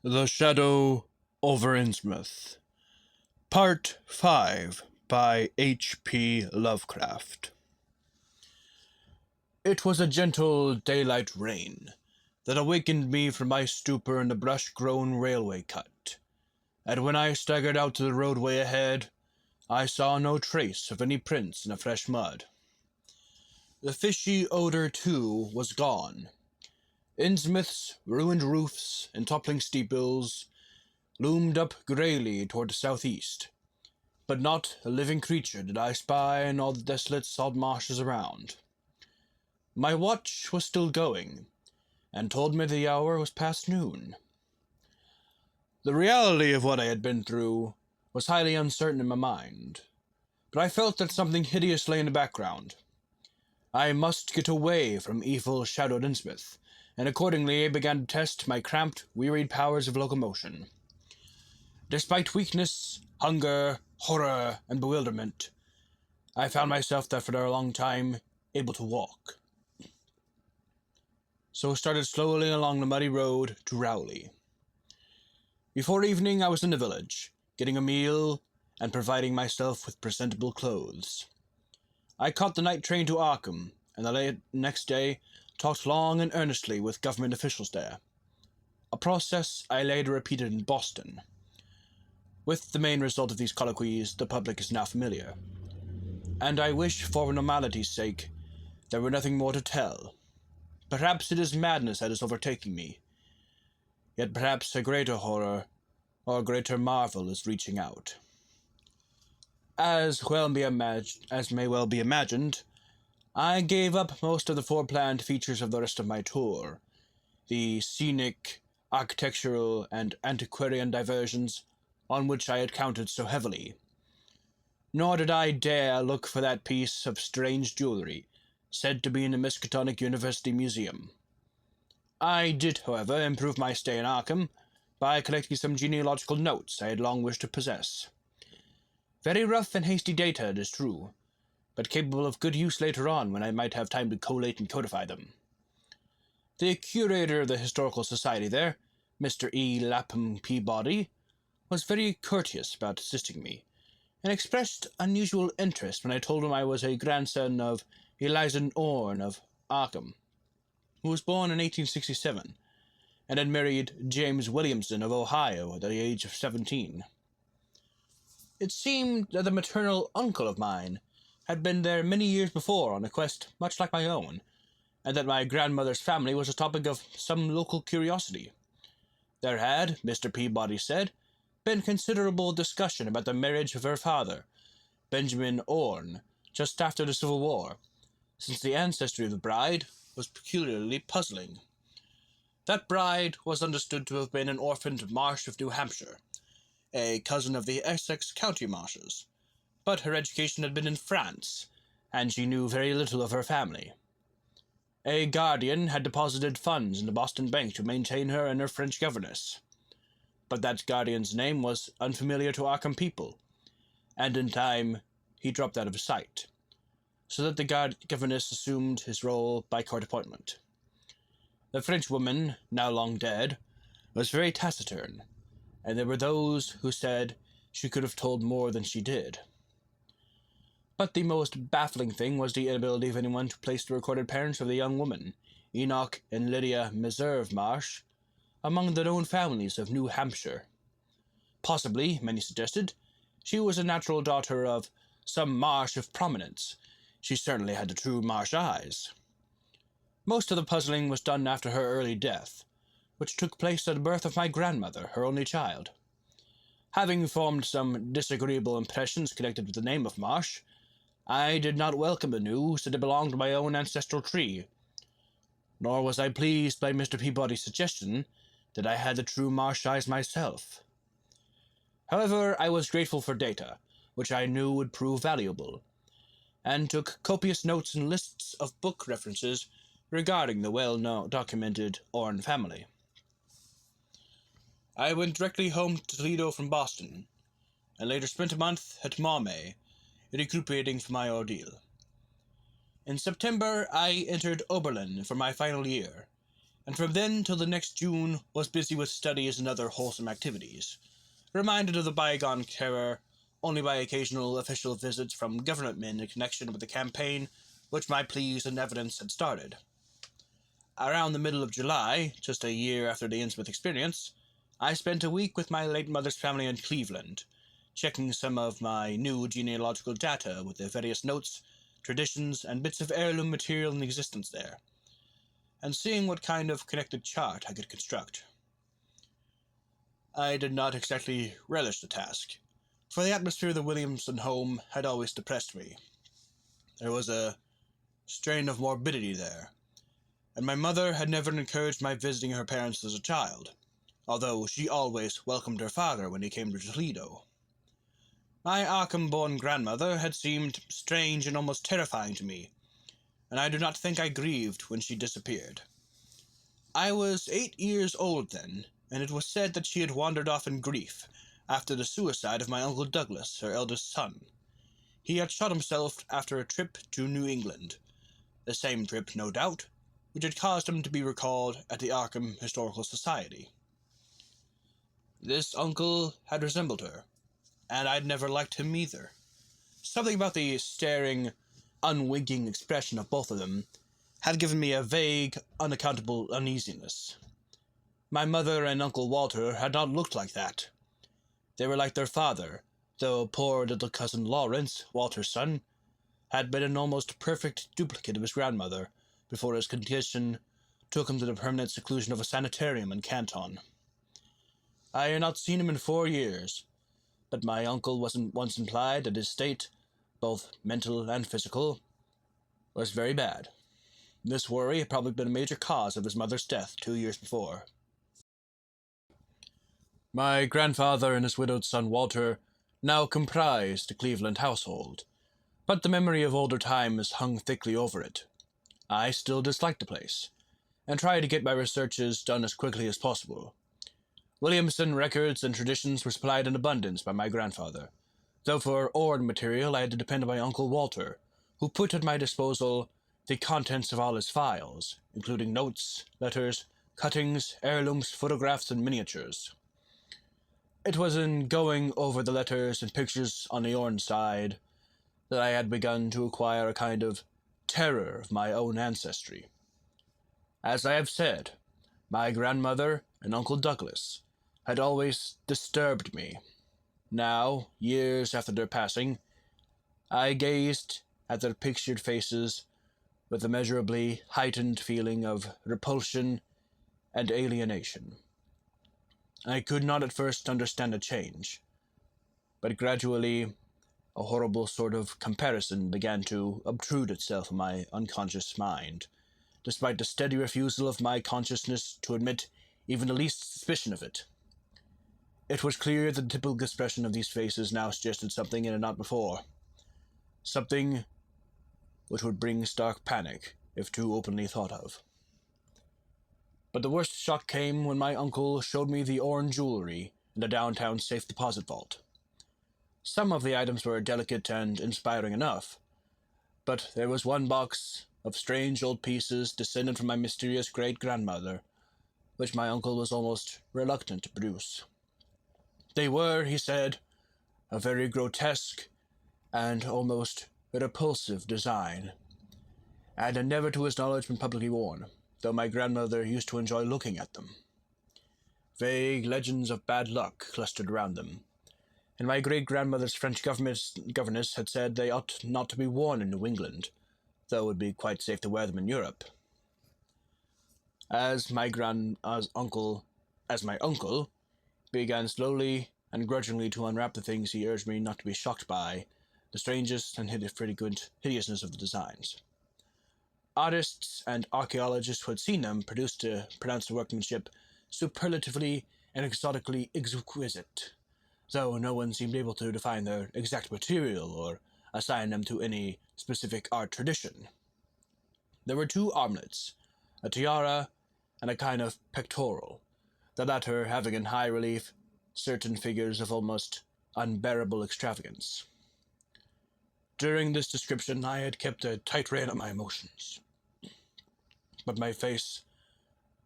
The Shadow over Innsmouth, Part 5 by H.P. Lovecraft. It was a gentle daylight rain that awakened me from my stupor in the brush-grown railway cut, and when I staggered out to the roadway ahead, I saw no trace of any prints in the fresh mud. The fishy odor, too, was gone. Innsmouth's ruined roofs and toppling steeples loomed up greyly toward the southeast, but not a living creature did I spy in all the desolate salt marshes around. My watch was still going, and told me the hour was past noon. The reality of what I had been through was highly uncertain in my mind, but I felt that something hideous lay in the background. I must get away from evil-shadowed Innsmouth, and accordingly I began to test my cramped, wearied powers of locomotion. Despite weakness, hunger, horror, and bewilderment, I found myself that for a long time able to walk. So started slowly along the muddy road to Rowley. Before evening I was in the village, getting a meal and providing myself with presentable clothes. I caught the night train to Arkham, and the late next day talked long and earnestly with government officials there, a process I later repeated in Boston. With the main result of these colloquies the public is now familiar, and I wish, for normality's sake, there were nothing more to tell. Perhaps it is madness that is overtaking me, yet perhaps a greater horror or a greater marvel is reaching out. As may well be imagined, I gave up most of the foreplanned features of the rest of my tour, the scenic, architectural, and antiquarian diversions on which I had counted so heavily. Nor did I dare look for that piece of strange jewelry said to be in the Miskatonic University Museum. I did, however, improve my stay in Arkham by collecting some genealogical notes I had long wished to possess. Very rough and hasty data, it is true, but capable of good use later on when I might have time to collate and codify them. The curator of the Historical Society there, Mr. E. Lapham Peabody, was very courteous about assisting me, and expressed unusual interest when I told him I was a grandson of Eliza Orne of Arkham, who was born in 1867, and had married James Williamson of Ohio at the age of 17. It seemed that the maternal uncle of mine had been there many years before on a quest much like my own, and that my grandmother's family was a topic of some local curiosity. There had, Mr. Peabody said, been considerable discussion about the marriage of her father, Benjamin Orne, just after the Civil War, since the ancestry of the bride was peculiarly puzzling. That bride was understood to have been an orphaned Marsh of New Hampshire, a cousin of the Essex County Marshes, but her education had been in France, and she knew very little of her family. A guardian had deposited funds in the Boston Bank to maintain her and her French governess, but that guardian's name was unfamiliar to Arkham people, and in time he dropped out of sight, so that the governess assumed his role by court appointment. The Frenchwoman, now long dead, was very taciturn, and there were those who said she could have told more than she did. But the most baffling thing was the inability of anyone to place the recorded parents of the young woman, Enoch and Lydia Meserve Marsh, among the known families of New Hampshire. Possibly, many suggested, she was a natural daughter of some Marsh of prominence. She certainly had the true Marsh eyes. Most of the puzzling was done after her early death, which took place at the birth of my grandmother, her only child. Having formed some disagreeable impressions connected with the name of Marsh, I did not welcome the news that it belonged to my own ancestral tree, nor was I pleased by Mr. Peabody's suggestion that I had the true Marsh eyes myself. However, I was grateful for data, which I knew would prove valuable, and took copious notes and lists of book references regarding the well-documented Orne family. I went directly home to Toledo from Boston, and later spent a month at Maumee, recuperating from my ordeal. In September, I entered Oberlin for my final year, and from then till the next June was busy with studies and other wholesome activities, reminded of the bygone terror only by occasional official visits from government men in connection with the campaign which my pleas and evidence had started. Around the middle of July, just a year after the Innsmouth experience, I spent a week with my late mother's family in Cleveland, checking some of my new genealogical data with the various notes, traditions, and bits of heirloom material in existence there, and seeing what kind of connected chart I could construct. I did not exactly relish the task, for the atmosphere of the Williamson home had always depressed me. There was a strain of morbidity there, and my mother had never encouraged my visiting her parents as a child, although she always welcomed her father when he came to Toledo. My Arkham-born grandmother had seemed strange and almost terrifying to me, and I do not think I grieved when she disappeared. I was 8 years old then, and it was said that she had wandered off in grief after the suicide of my Uncle Douglas, her eldest son. He had shot himself after a trip to New England, the same trip, no doubt, which had caused him to be recalled at the Arkham Historical Society. This uncle had resembled her, and I'd never liked him either. Something about the staring, unwinking expression of both of them had given me a vague, unaccountable uneasiness. My mother and Uncle Walter had not looked like that. They were like their father, though poor little cousin Lawrence, Walter's son, had been an almost perfect duplicate of his grandmother before his condition took him to the permanent seclusion of a sanitarium in Canton. I had not seen him in 4 years, but my uncle wasn't once implied that his state, both mental and physical, was very bad. This worry had probably been a major cause of his mother's death 2 years before. My grandfather and his widowed son Walter now comprised the Cleveland household, but the memory of older times hung thickly over it. I still disliked the place, and tried to get my researches done as quickly as possible. Williamson records and traditions were supplied in abundance by my grandfather, though for ore material I had to depend on my Uncle Walter, who put at my disposal the contents of all his files, including notes, letters, cuttings, heirlooms, photographs, and miniatures. It was in going over the letters and pictures on the Orne side that I had begun to acquire a kind of terror of my own ancestry. As I have said, my grandmother and Uncle Douglas had always disturbed me. Now, years after their passing, I gazed at their pictured faces with a measurably heightened feeling of repulsion and alienation. I could not at first understand the change, but gradually a horrible sort of comparison began to obtrude itself in my unconscious mind, despite the steady refusal of my consciousness to admit even the least suspicion of it. It was clear that the typical expression of these faces now suggested something it had not before. Something which would bring stark panic if too openly thought of. But the worst shock came when my uncle showed me the Orne jewelry in the downtown safe deposit vault. Some of the items were delicate and inspiring enough, but there was one box of strange old pieces descended from my mysterious great-grandmother, which my uncle was almost reluctant to produce. They were, he said, a very grotesque and almost repulsive design, and had never to his knowledge been publicly worn, though my grandmother used to enjoy looking at them. Vague legends of bad luck clustered around them, and my great-grandmother's French governess had said they ought not to be worn in New England, though it would be quite safe to wear them in Europe. As my uncle began slowly and grudgingly to unwrap the things he urged me not to be shocked by, the strangest and hideousness of the designs. Artists and archaeologists who had seen them pronounced the workmanship superlatively and exotically exquisite, though no one seemed able to define their exact material or assign them to any specific art tradition. There were 2 armlets, a tiara, and a kind of pectoral, the latter having in high relief certain figures of almost unbearable extravagance. During this description I had kept a tight rein on my emotions, but my face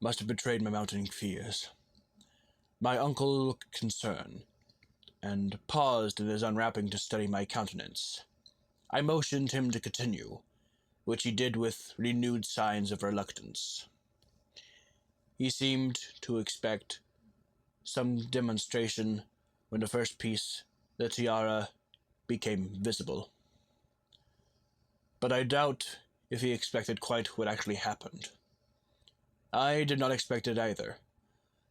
must have betrayed my mounting fears. My uncle looked concerned, and paused in his unwrapping to study my countenance. I motioned him to continue, which he did with renewed signs of reluctance. He seemed to expect some demonstration when the first piece, the tiara, became visible. But I doubt if he expected quite what actually happened. I did not expect it either,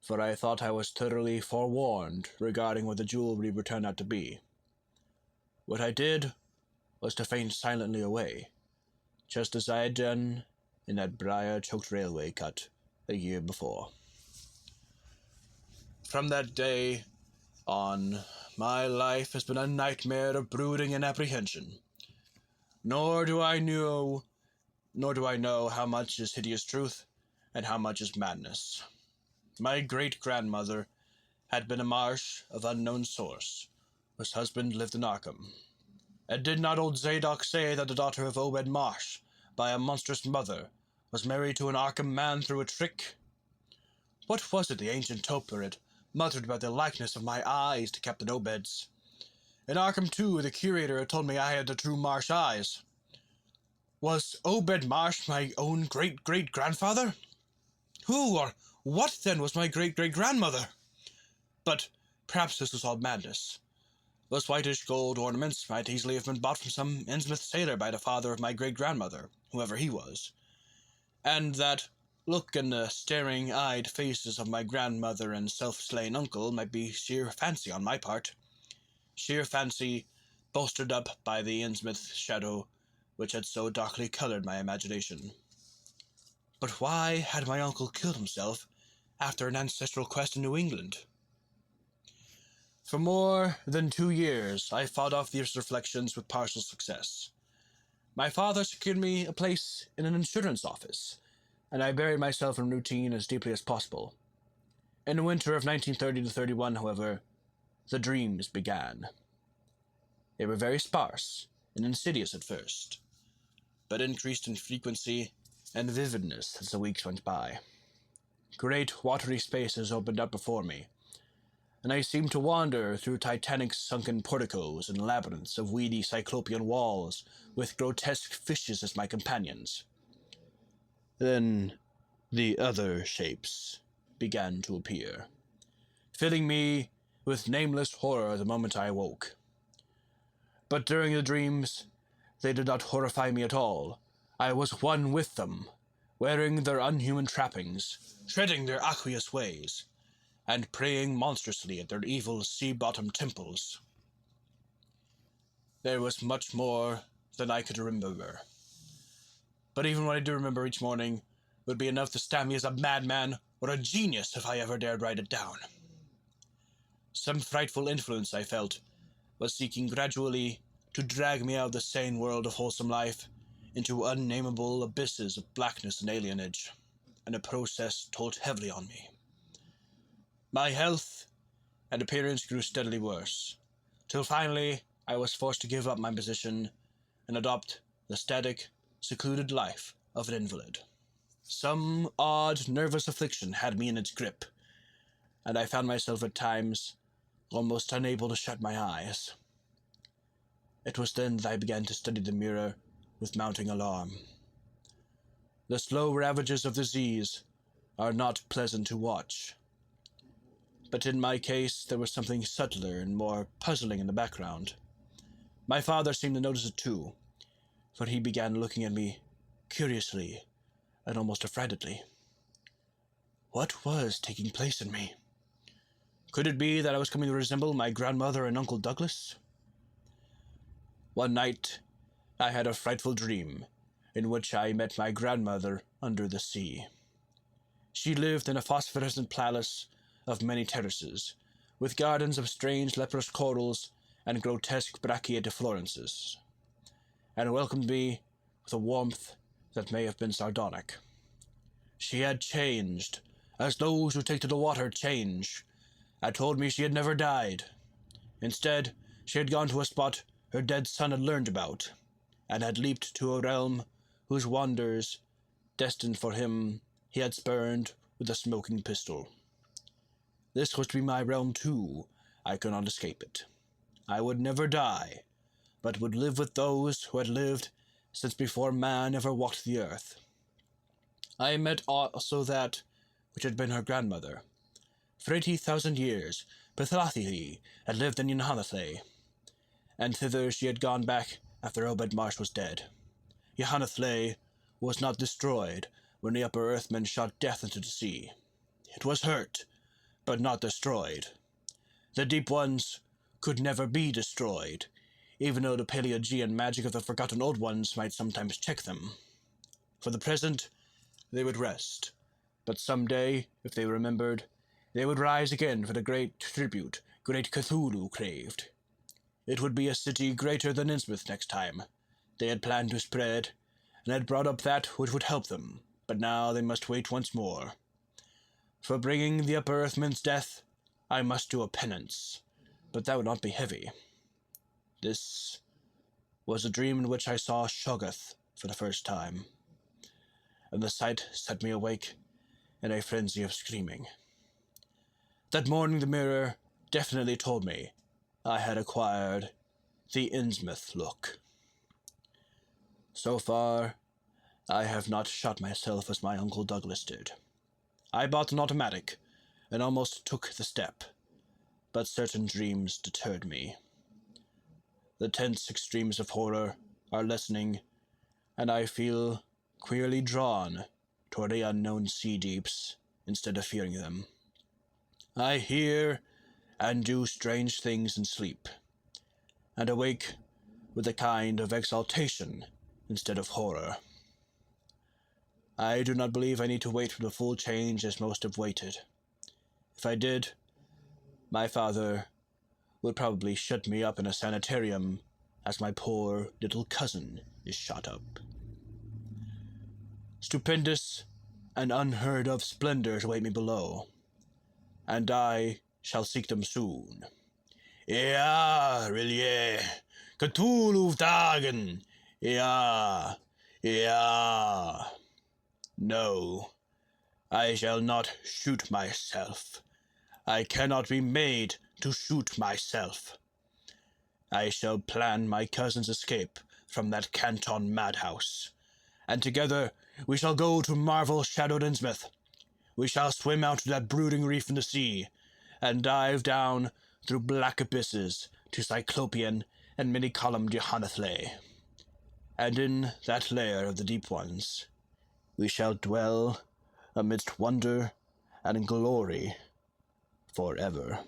for I thought I was thoroughly forewarned regarding what the jewelry would turn out to be. What I did was to faint silently away, just as I had done in that briar-choked railway cut a year before. From that day on, my life has been a nightmare of brooding and apprehension. Nor do I know how much is hideous truth and how much is madness. My great-grandmother had been a marsh of unknown source, whose husband lived in Arkham. And did not old Zadok say that the daughter of Obed Marsh, by a monstrous mother, was married to an Arkham man through a trick? What was it the ancient toper had muttered about the likeness of my eyes to Captain Obed's? In Arkham, too, the curator had told me I had the true Marsh eyes. Was Obed Marsh my own great-great-grandfather? Who or what, then, was my great-great-grandmother? But perhaps this was all madness. Those whitish gold ornaments might easily have been bought from some Innsmouth sailor by the father of my great-grandmother, whoever he was. And that look in the staring-eyed faces of my grandmother and self-slain uncle might be sheer fancy on my part. Sheer fancy, bolstered up by the Innsmouth shadow, which had so darkly colored my imagination. But why had my uncle killed himself after an ancestral quest in New England? For more than 2 years, I fought off these reflections with partial success. My father secured me a place in an insurance office, and I buried myself in routine as deeply as possible. In the winter of 1930-31, however, the dreams began. They were very sparse and insidious at first, but increased in frequency and vividness as the weeks went by. Great watery spaces opened up before me, and I seemed to wander through Titanic sunken porticos and labyrinths of weedy cyclopean walls with grotesque fishes as my companions. Then the other shapes began to appear, filling me with nameless horror the moment I awoke. But during the dreams, they did not horrify me at all. I was one with them, wearing their unhuman trappings, treading their aqueous ways, and praying monstrously at their evil sea-bottom temples. There was much more than I could remember. But even what I do remember each morning would be enough to stamp me as a madman or a genius if I ever dared write it down. Some frightful influence, I felt, was seeking gradually to drag me out of the sane world of wholesome life into unnameable abysses of blackness and alienage, and the process told heavily on me. My health and appearance grew steadily worse, till finally I was forced to give up my position and adopt the static, secluded life of an invalid. Some odd nervous affliction had me in its grip, and I found myself at times almost unable to shut my eyes. It was then that I began to study the mirror with mounting alarm. The slow ravages of disease are not pleasant to watch, but in my case there was something subtler and more puzzling in the background. My father seemed to notice it too, for he began looking at me curiously and almost affrightedly. What was taking place in me? Could it be that I was coming to resemble my grandmother and Uncle Douglas? One night, I had a frightful dream, in which I met my grandmother under the sea. She lived in a phosphorescent palace of many terraces, with gardens of strange leprous corals and grotesque Brachia deflorences, and welcomed me with a warmth that may have been sardonic. She had changed, as those who take to the water change, and told me she had never died. Instead, she had gone to a spot her dead son had learned about, and had leaped to a realm whose wonders, destined for him, he had spurned with a smoking pistol. This was to be my realm too. I could not escape it. I would never die, but would live with those who had lived since before man ever walked the earth. I met also that which had been her grandmother. For 80,000 years, Pethlathi had lived in Yohannathle, and thither she had gone back after Obed Marsh was dead. Yohannathle was not destroyed when the upper earthmen shot death into the sea. It was hurt, but not destroyed. The deep ones could never be destroyed, even though the Paleogean magic of the Forgotten Old Ones might sometimes check them. For the present, they would rest, but someday, if they remembered, they would rise again for the great tribute great Cthulhu craved. It would be a city greater than Innsmouth next time. They had planned to spread, and had brought up that which would help them, but now they must wait once more. For bringing the upper earthmen's death, I must do a penance, but that would not be heavy. This was a dream in which I saw Shoggoth for the first time, and the sight set me awake in a frenzy of screaming. That morning the mirror definitely told me I had acquired the Innsmouth look. So far, I have not shot myself as my Uncle Douglas did. I bought an automatic and almost took the step, but certain dreams deterred me. The tense extremes of horror are lessening, and I feel queerly drawn toward the unknown sea deeps instead of fearing them. I hear and do strange things in sleep, and awake with a kind of exaltation instead of horror. I do not believe I need to wait for the full change as most have waited. If I did, my father would probably shut me up in a sanitarium as my poor little cousin is shut up. Stupendous and unheard of splendors await me below, and I shall seek them soon. Ja, Rilje, Cthulhu Dagen, ja, ja. No, I shall not shoot myself. I cannot be made to shoot myself. I shall plan my cousin's escape from that Canton madhouse, and together we shall go to marvel-shadowed Innsmouth. We shall swim out to that brooding reef in the sea, and dive down through black abysses to Cyclopean and many-columned Yohannathle. And in that lair of the deep ones, we shall dwell amidst wonder and glory forever.